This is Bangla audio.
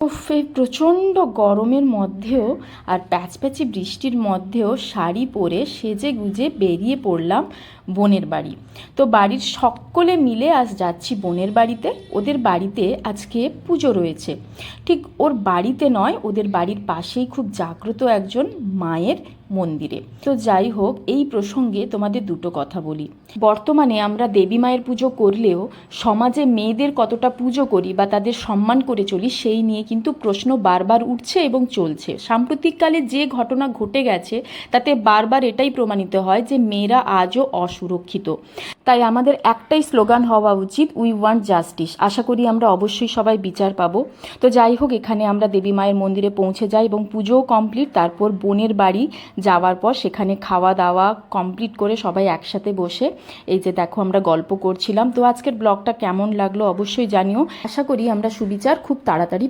উফ, এই প্রচণ্ড গরমের মধ্যেও আর প্যাচপ্যাচি বৃষ্টির মধ্যেও শাড়ি পরে সেজে গুজে বেরিয়ে পড়লাম বোনের বাড়ি। তো বাড়ির সকলে মিলে আজ যাচ্ছি বোনের বাড়িতে। ওদের বাড়িতে আজকে পুজো রয়েছে। ঠিক ওর বাড়িতে নয়, ওদের বাড়ির পাশেই খুব জাগ্রত একজন মায়ের মন্দিরে। তো যাই হোক, এই প্রসঙ্গে তোমাদের দুটো কথা বলি। বর্তমানে আমরা দেবী মায়ের পুজো করলেও সমাজে মেয়েদের কতটা পুজো করি বা তাদের সম্মান করে চলি সেই নিয়ে কিন্তু প্রশ্ন বারবার উঠছে এবং চলছে। সাম্প্রতিককালে যে ঘটনা ঘটে গেছে তাতে বারবার এটাই প্রমাণিত হয় যে মেয়েরা আজও অসুরক্ষিত। তাই আমাদের একটাই স্লোগান হওয়া উচিত, উই ওয়ান্ট জাস্টিস। আশা করি আমরা অবশ্যই সবাই বিচার পাবো। তো যাই হোক, এখানে আমরা দেবী মায়ের মন্দিরে পৌঁছে যাই এবং পুজোও কমপ্লিট। তারপর বোনের বাড়ি যাওয়ার পর সেখানে খাওয়া দাওয়া কমপ্লিট করে সবাই একসাথে বসে এই যে দেখো আমরা গল্প করছিলাম। তো আজকের ব্লগটা কেমন লাগলো অবশ্যই জানিও। আশা করি আমরা সুবিচার খুব তাড়াতাড়ি